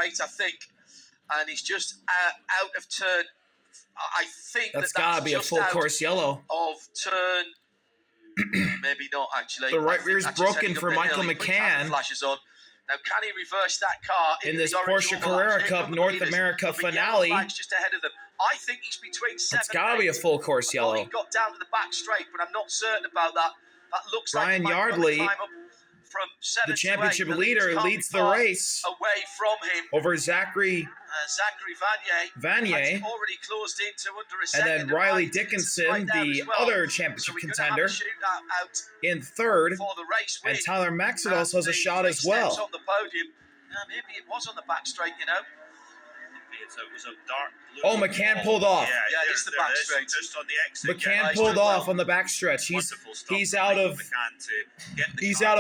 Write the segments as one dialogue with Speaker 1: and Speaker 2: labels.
Speaker 1: straight, I think, and he's just out of turn. I think
Speaker 2: that's gotta be a full course yellow.
Speaker 1: Of turn, maybe not actually.
Speaker 2: The right rear is broken for Michael McCann.
Speaker 1: Flashes on. Now, can he reverse that car
Speaker 2: in this Porsche Carrera Cup North America finale?
Speaker 1: Just ahead of them. I think he's between 7
Speaker 2: It's got to be a full course yellow.
Speaker 1: He got down to the back straight, but I'm not certain about that. That looks
Speaker 2: Ryan
Speaker 1: like
Speaker 2: Yardley,
Speaker 1: from 7
Speaker 2: the championship
Speaker 1: to 8.
Speaker 2: leader, leads the race
Speaker 1: away from him
Speaker 2: over Zachary Vanier.
Speaker 1: Already closed into under a
Speaker 2: second. And then Riley Dickinson, the other championship contender, in third.
Speaker 1: For the race
Speaker 2: and Tyler Maxwell also has a shot as well.
Speaker 1: On the podium. Maybe it was on the back straight, you know.
Speaker 3: It was a dark blue.
Speaker 2: Oh, McCann pulled off.
Speaker 1: Yeah, it's the back straight.
Speaker 3: Just on the exit.
Speaker 2: McCann pulled off on the back stretch. He's out of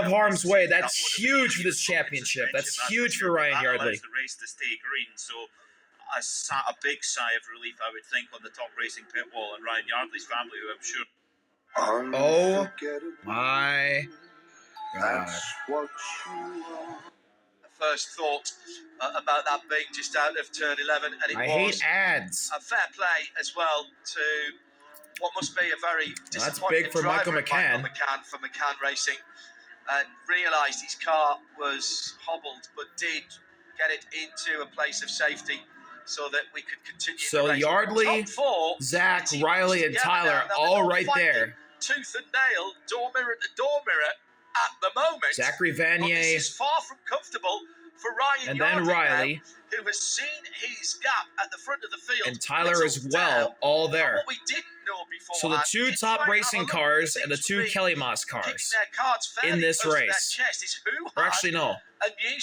Speaker 2: harm's way. That's huge for this championship. That's huge for Ryan Yardley.
Speaker 3: The race to stay green, so a big sigh of relief, I would think, on the Top Racing pit wall and Ryan Yardley's family, who I'm sure.
Speaker 2: Oh my God.
Speaker 1: First thought about that being just out of turn 11, and
Speaker 2: I hate ads.
Speaker 1: A fair play as well to what must be a very
Speaker 2: that's big for Michael McCann.
Speaker 1: For McCann Racing, and realised his car was hobbled, but did get it into a place of safety so that we could continue.
Speaker 2: So
Speaker 1: the race.
Speaker 2: Yardley, Zach, Riley, and Tyler all right there.
Speaker 1: Tooth and nail, door mirror to door mirror. At the moment,
Speaker 2: Zachary Vanier,
Speaker 1: this is far from comfortable for Ryan
Speaker 2: and
Speaker 1: Yardley
Speaker 2: then Riley,
Speaker 1: now, who has seen his gap at the front of the field,
Speaker 2: and Tyler as well, all there.
Speaker 1: What we didn't know before.
Speaker 2: So the two top racing cars and the two Kelly Moss cars in this race. Or actually, no,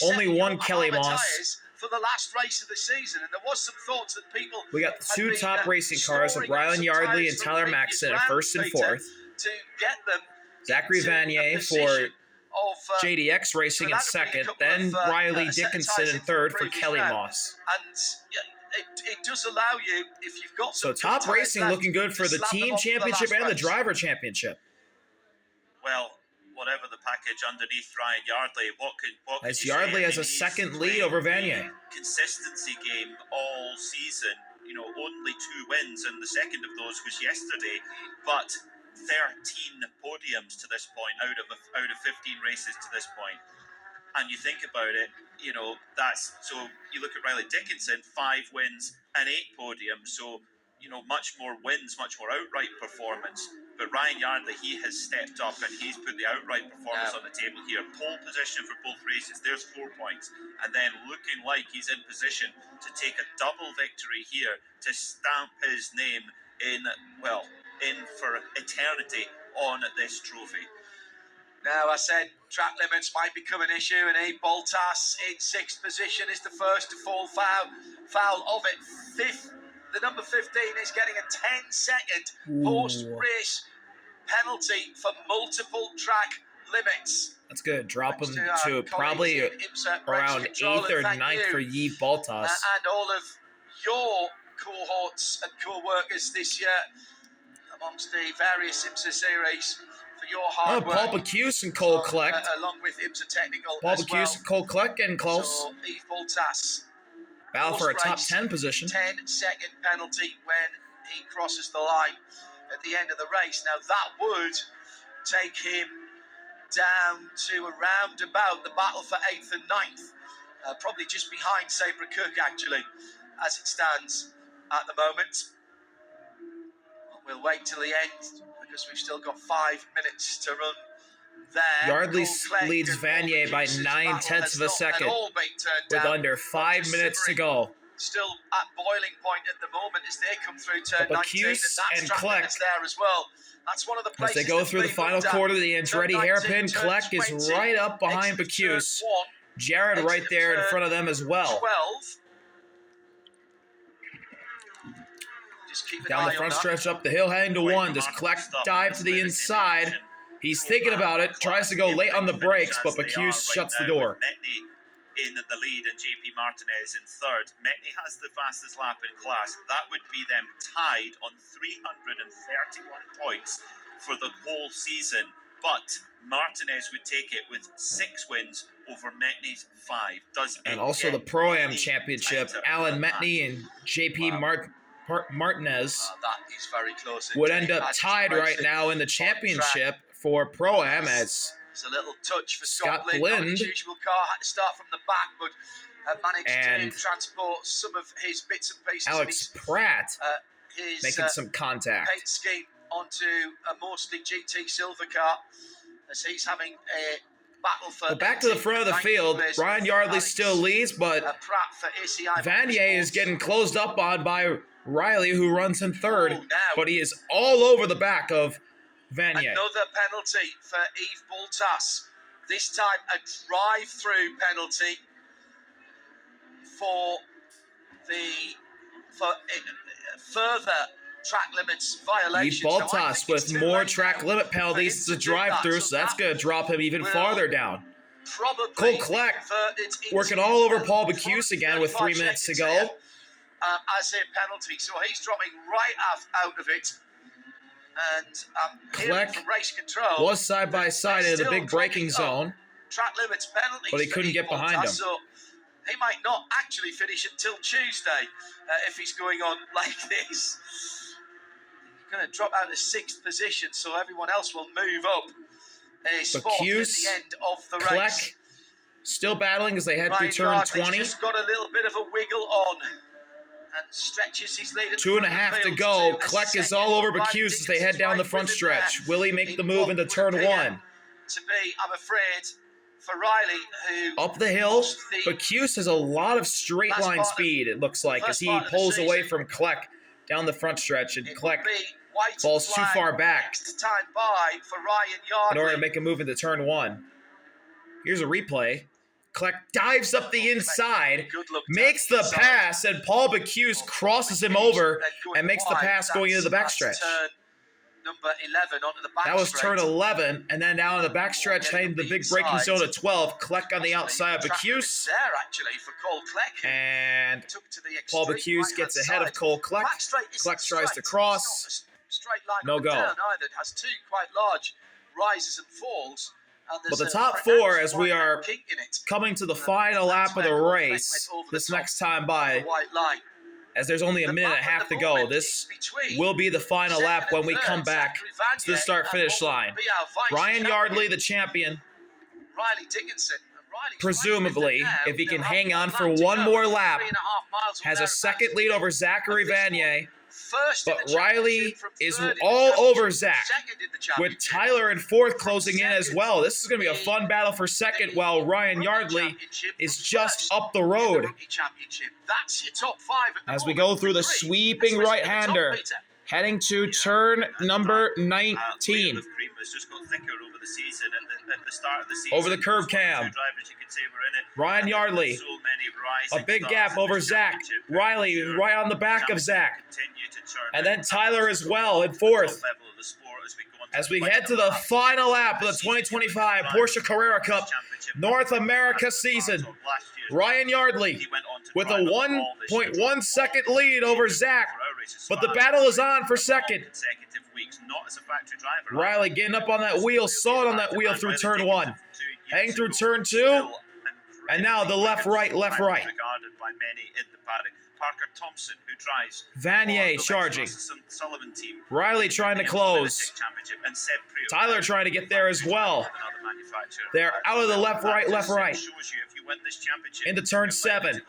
Speaker 2: only one Kelly Moss.
Speaker 1: For the last race of the season, and there was some thoughts that people.
Speaker 2: We got the two top racing cars of Ryan Yardley and Tyler Maxson in first and fourth.
Speaker 1: To get them.
Speaker 2: Zachary Vanier for JDX Racing in second, then Riley Dickinson in third for Kelly Moss.
Speaker 1: And it does allow you, if you've got
Speaker 2: so top racing looking good for the team championship and the driver championship.
Speaker 3: Well, whatever the package underneath Ryan Yardley, what could
Speaker 2: as Yardley has a second lead over Vanier.
Speaker 3: Consistency game all season. You know, only 2 wins, and the second of those was yesterday, but 13 podiums to this point out of 15 races to this point. And you think about it, you know, that's so you look at Riley Dickinson, 5 wins and 8 podiums, so you know, much more wins, much more outright performance. But Ryan Yardley, he has stepped up and he's put the outright performance on the table here. Pole position for both races, there's 4 points, and then looking like he's in position to take a double victory here to stamp his name in for eternity on this trophy.
Speaker 1: Now, I said track limits might become an issue, and Bottas in 6th position is the first to fall foul of it. The number 15 is getting a 10-second post-race penalty for multiple track limits.
Speaker 2: That's going to drop him to probably around 8th or 9th for Yves Bottas.
Speaker 1: And all of your cohorts and co-workers this year amongst the various IMSA series for your hard work.
Speaker 2: Paul Bacuse and Cole Kleck.
Speaker 1: Along with IMSA Technical
Speaker 2: Paul Bacuse and Cole Kleck getting close.
Speaker 1: So Yves Bottas.
Speaker 2: Battle for a top 10 position.
Speaker 1: 10-second penalty when he crosses the line at the end of the race. Now that would take him down to around about the battle for 8th and 9th. Probably just behind Sabra Cook actually, as it stands at the moment. We'll wait till the end because we've still got 5 minutes to run there.
Speaker 2: Yardley leads Vanier by 9/10 of a second with under 5 minutes to go.
Speaker 1: Still at boiling point at the moment as they come through turn 19,
Speaker 2: and Kleck
Speaker 1: there as well. That's one of the places
Speaker 2: as they go through the final quarter of the Andretti hairpin. Kleck is right up behind Bacuse. Jared right there in front of them as well.
Speaker 1: 12.
Speaker 2: Down the front stretch, up the hill, heading to 1. Does Kleck dive to the inside? He's thinking about it, tries to go late on the brakes, but Bacuse shuts the door.
Speaker 3: Metney in the lead and JP Martinez in third. Metney has the fastest lap in class. That would be them tied on 331 points for the whole season. But Martinez would take it with 6 wins, over Metney's 5.
Speaker 2: And also the Pro-Am Championship, Alan Metney and JP Martinez
Speaker 1: that is very close.
Speaker 2: would end up tied right now in the championship for Pro-Am as
Speaker 1: it's a little touch for
Speaker 2: Scott
Speaker 1: Scott
Speaker 2: Blind.
Speaker 1: His usual car had to start from the back, but managed
Speaker 2: And
Speaker 1: to transport some of his bits and pieces.
Speaker 2: Alex Pratt
Speaker 1: his
Speaker 2: making some contact.
Speaker 1: paint scheme onto a mostly GT silver car as he's having a battle for.
Speaker 2: Well, back to the front of the field, Ryan Yardley still leads, but
Speaker 1: Pratt for ACI
Speaker 2: Vanier is getting closed up on by Riley, who runs in third,
Speaker 1: now.
Speaker 2: but he is all over the back of Vanier.
Speaker 1: Another penalty for Yves Boltas. This time a drive-through penalty for further track limits violations.
Speaker 2: Yves Boltas with more track limit penalties to drive through, so that's going to drop him even farther down. Cole Kleck working all over Paul Bacuse again with 3 minutes to go.
Speaker 1: As a penalty, so he's dropping right out of it. And
Speaker 2: Kleck
Speaker 1: from race control
Speaker 2: was side by side in the big braking zone,
Speaker 1: track limits penalties,
Speaker 2: but he couldn't get behind him.
Speaker 1: So he might not actually finish until Tuesday if he's going on like this. He's going to drop out of 6th position, so everyone else will move up a spot at the end of the
Speaker 2: Kleck
Speaker 1: race.
Speaker 2: still battling as they head through turn 20.
Speaker 1: Just got a little bit of a wiggle on and stretches his lead.
Speaker 2: 2.5 to go. Kleck is all over Bacuse as they head down the front stretch. Will he make the move into turn 1?
Speaker 1: To be, I'm afraid, for Riley, who
Speaker 2: up the hill, Bacuse has a lot of straight line speed, it looks like, as he pulls away from Kleck down the front stretch, and Kleck falls too far back
Speaker 1: time by for Ryan Yardley
Speaker 2: in order to make a move into turn 1. Here's a replay. Kleck dives up the inside, makes the pass, and Paul Bacuse crosses him over and makes the pass going into the backstretch.
Speaker 1: Number 11 onto the back
Speaker 2: that was
Speaker 1: straight.
Speaker 2: turn 11, and then down in the backstretch, heading to the big braking zone at 12. Kleck on the outside of Bacuse.
Speaker 1: There actually for Cole Kleck.
Speaker 2: And
Speaker 1: Took to the
Speaker 2: Paul Bacuse gets ahead of Cole Kleck. Kleck tries to cross.
Speaker 1: Straight line
Speaker 2: no go.
Speaker 1: Either. It has 2 quite large rises and falls. And
Speaker 2: but the top 4, as we are coming to the final lap of the race, this next time by, as there's only a minute and a half to go, this will be the final lap when we come back to the start-finish line. Ryan Yardley, the champion, presumably, if he can hang on for one more lap, has a second lead over Zachary Vanier. But Riley is all over Zach, with Tyler in 4th closing in as well. This is going to be a fun battle for 2nd, while Ryan Yardley is just up the road. As we go through the sweeping right-hander, heading to turn number 19. Over the curb cam. Ryan Yardley, a big gap over Zach. Riley right on the back of Zach. And then Tyler as well in 4th. As we head to the final lap of the 2025 Porsche Carrera Cup North America season, Ryan Yardley with a 1.1 second lead over Zach, but the battle is on for 2nd. Riley getting up on that wheel, sawing on that wheel through turn 1, heading through turn 2, and now the left-right.
Speaker 3: Parker Thompson, who drives
Speaker 2: Vanier charging. Riley trying to close. Tyler trying to get there as well. They're out of the left-right. Into turn 7.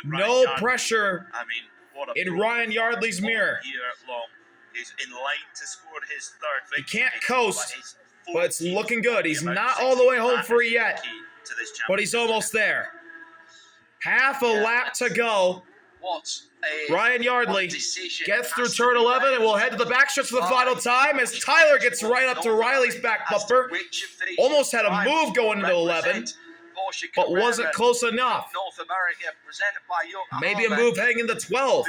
Speaker 2: No pressure in Ryan Yardley's mirror. He can't coast, but it's looking good. He's not all the way home free yet, but he's almost there. Half a lap to go. Ryan Yardley gets through turn 11 and will head to the backstretch for the final time as Tyler gets right up to Riley's back bumper. Almost had a move going into 11, but wasn't close enough. Maybe a move heading into 12.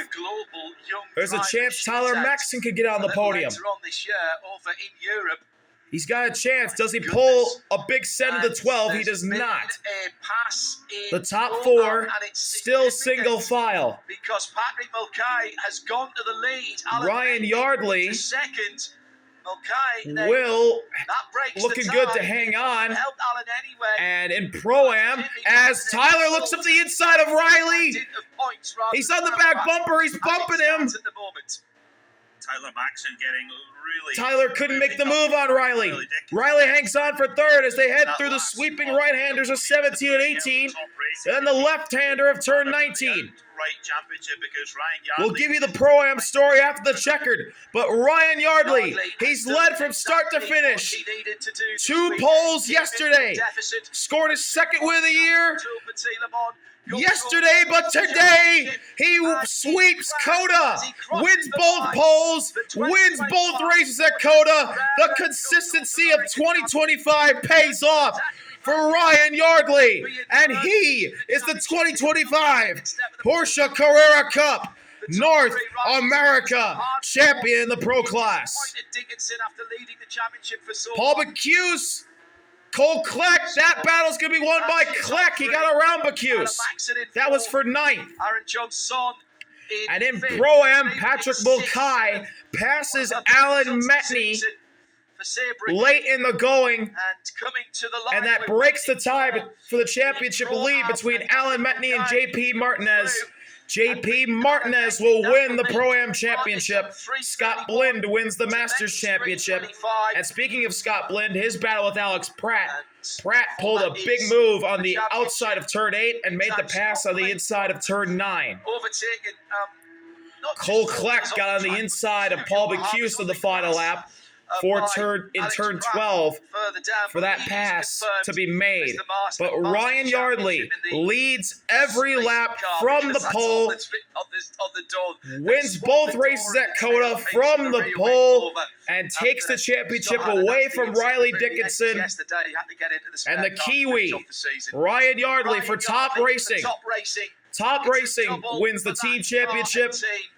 Speaker 2: There's a chance Tyler Maxson could get on the podium. He's got a chance. Does he pull a big send to the 12? He does not. The top 4 still single file.
Speaker 1: Because Patrick Mulcahy has gone to the lead.
Speaker 2: Ryan Yardley
Speaker 1: Okay,
Speaker 2: Will
Speaker 1: that breaks
Speaker 2: looking
Speaker 1: the
Speaker 2: good
Speaker 1: tie.
Speaker 2: to hang on.
Speaker 1: Helped Alan anyway.
Speaker 2: And in Pro-Am, as Tyler looks up the inside of Riley. He's on the back bumper. He's bumping him.
Speaker 1: At the moment.
Speaker 3: Tyler Maxson getting really.
Speaker 2: Tyler couldn't make the move on Riley. Riley hangs on for third as they head through the sweeping right-handers of 17 and 18, and then the left-hander of turn 19. We'll give you the Pro-Am story after the checkered, but Ryan Yardley, he's led from start to finish. 2 poles yesterday. Scored his second win of the year yesterday, but today he sweeps Coda, wins both poles, wins both races at Coda. The consistency of 2025 pays off for Ryan Yardley, and he is the 2025 Porsche Carrera Cup North America champion in the Pro class. Paul Bacuse, Cole Kleck, that battle's going to be won by Kleck. He got around Bacuse. That was for 9th. And in Pro-Am, Patrick Mulcahy passes Alan Metney late in the going, and that breaks the tie for the championship lead between Alan Metney and JP Martinez. JP Martinez will win the Pro-Am championship. Scott Blind wins the Masters championship. And speaking of Scott Blind, his battle with Alex Pratt. Pratt pulled a big move on the outside of turn 8 and made the pass on the inside of turn 9. Cole Kleck got on the inside of Paul Bacuse in the final lap in turn 12 for that pass to be made. But Ryan Yardley leads every lap from the pole, wins both races at Coda from the pole, and takes the championship away from Riley Dickinson and the Kiwi, Ryan Yardley, for Top Racing. Top Racing wins the team championship.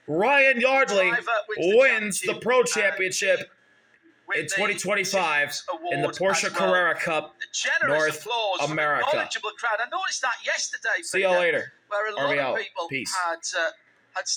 Speaker 2: Ryan Yardley wins the Pro Championship in 2025 in the Porsche Carrera Cup North America.
Speaker 1: I noticed that yesterday.
Speaker 2: See y'all later.
Speaker 1: Where a lot of
Speaker 2: RBL.
Speaker 1: people
Speaker 2: Peace.
Speaker 1: had